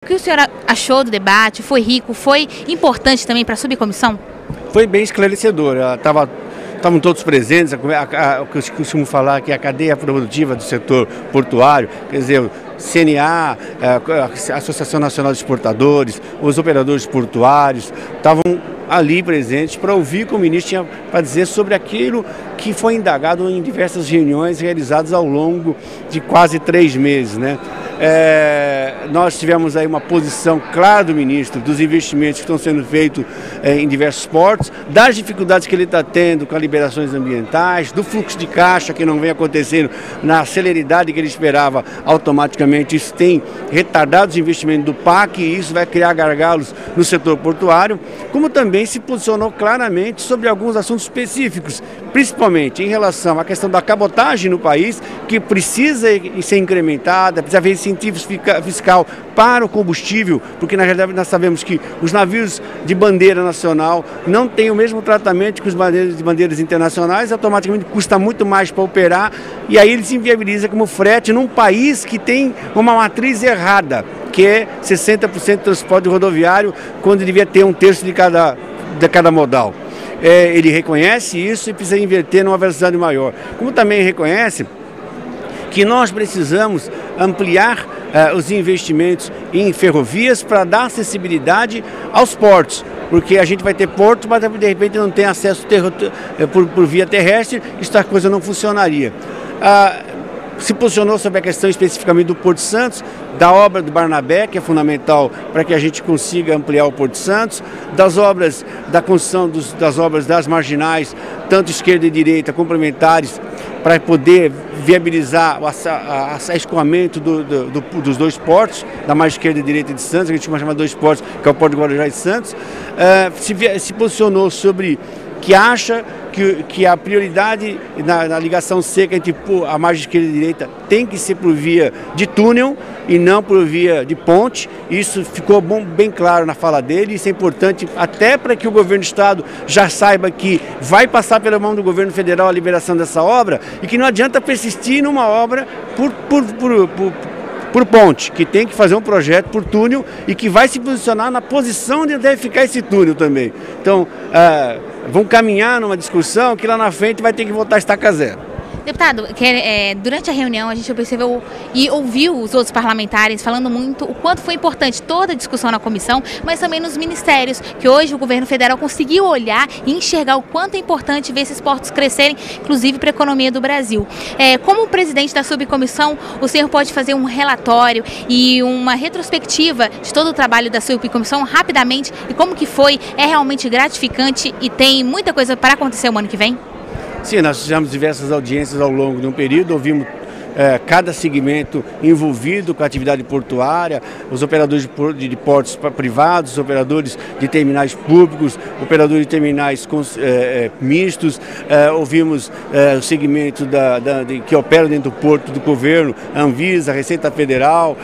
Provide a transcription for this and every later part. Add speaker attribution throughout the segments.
Speaker 1: O que o senhor achou do debate? Foi rico? Foi importante também para a subcomissão?
Speaker 2: Foi bem esclarecedor. Estavam todos presentes, o que eu costumo falar que a cadeia produtiva do setor portuário, quer dizer, o CNA, a Associação Nacional de Exportadores, os operadores portuários, estavam ali presentes para ouvir o que o ministro tinha para dizer sobre aquilo que foi indagado em diversas reuniões realizadas ao longo de quase 3 meses, né? Nós tivemos aí uma posição clara do ministro dos investimentos que estão sendo feitos em diversos portos, das dificuldades que ele está tendo com as liberações ambientais, do fluxo de caixa que não vem acontecendo na celeridade que ele esperava automaticamente. Isso tem retardado os investimentos do PAC e isso vai criar gargalos no setor portuário, como também se posicionou claramente sobre alguns assuntos específicos, principalmente em relação à questão da cabotagem no país, que precisa ser incrementada, precisa haver incentivos fiscal para o combustível, porque na realidade nós sabemos que os navios de bandeira nacional não têm o mesmo tratamento que os navios de bandeiras internacionais, automaticamente custa muito mais para operar e aí ele se inviabiliza como frete num país que tem uma matriz errada, que é 60% de transporte rodoviário, quando devia ter 1/3 de cada modal. Ele reconhece isso e precisa inverter numa velocidade maior. Como também reconhece que nós precisamos ampliar os investimentos em ferrovias para dar acessibilidade aos portos, porque a gente vai ter porto, mas de repente não tem acesso por via terrestre, essa coisa não funcionaria. Se posicionou sobre a questão especificamente do Porto Santos, da obra do Barnabé, que é fundamental para que a gente consiga ampliar o Porto Santos, das obras da construção das obras das marginais, tanto esquerda e direita, complementares, para poder viabilizar o escoamento dos dois portos, da margem esquerda e direita de Santos, que a gente chama de dois portos, que é o Porto de Guarujá e Santos. Se posicionou sobre que acha que a prioridade na ligação seca entre a margem esquerda e direita tem que ser por via de túnel e não por via de ponte. Isso ficou bem claro na fala dele, isso é importante até para que o governo do estado já saiba que vai passar pela mão do governo federal a liberação dessa obra e que não adianta persistir numa obra por ponte, que tem que fazer um projeto por túnel e que vai se posicionar na posição onde deve ficar esse túnel também. Então, vão caminhar numa discussão que lá na frente vai ter que voltar a estaca zero.
Speaker 1: Deputado, durante a reunião a gente percebeu e ouviu os outros parlamentares falando muito o quanto foi importante toda a discussão na comissão, mas também nos ministérios, que hoje o governo federal conseguiu olhar e enxergar o quanto é importante ver esses portos crescerem, inclusive para a economia do Brasil. Como presidente da subcomissão, o senhor pode fazer um relatório e uma retrospectiva de todo o trabalho da subcomissão rapidamente e como que foi, é realmente gratificante e tem muita coisa para acontecer o ano que vem?
Speaker 2: Sim, nós fizemos diversas audiências ao longo de um período, ouvimos cada segmento envolvido com a atividade portuária, os operadores de portos privados, os operadores de terminais públicos, operadores de terminais mistos, ouvimos o segmento que opera dentro do porto do governo, a Anvisa, a Receita Federal,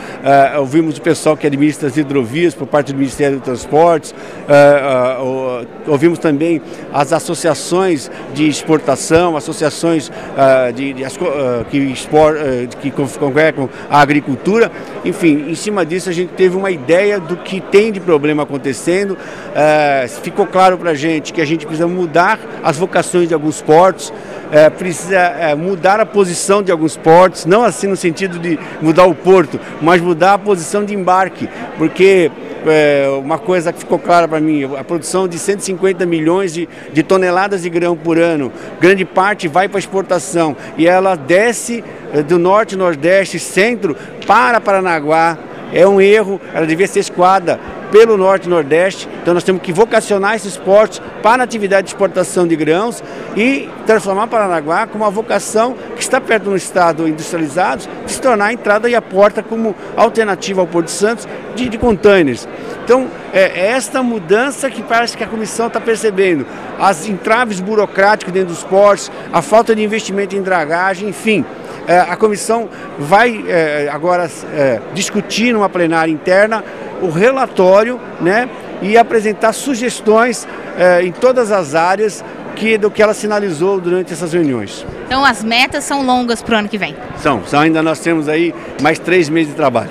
Speaker 2: ouvimos o pessoal que administra as hidrovias por parte do Ministério dos Transportes, ouvimos também as associações de exportação, associações que exportam, que congregam a agricultura. Enfim, em cima disso a gente teve uma ideia do que tem de problema acontecendo. Ficou claro para a gente que a gente precisa mudar as vocações de alguns portos, precisa mudar a posição de alguns portos, não assim no sentido de mudar o porto, mas mudar a posição de embarque, porque uma coisa que ficou clara para mim, a produção de 150 milhões de toneladas de grão por ano, grande parte vai para exportação e ela desce do norte, nordeste, centro para Paranaguá. É um erro, ela devia ser escoada pelo norte e nordeste, então nós temos que vocacionar esses portos para a atividade de exportação de grãos e transformar Paranaguá como uma vocação que está perto do estado industrializado, de se tornar a entrada e a porta como alternativa ao Porto Santos de containers. Então, é esta mudança que parece que a comissão está percebendo, as entraves burocráticas dentro dos portos, a falta de investimento em dragagem, enfim. A comissão vai agora discutir numa plenária interna o relatório, né, e apresentar sugestões em todas as áreas do que ela sinalizou durante essas reuniões.
Speaker 1: Então as metas são longas para o ano que vem?
Speaker 2: Ainda nós temos aí mais 3 meses de trabalho.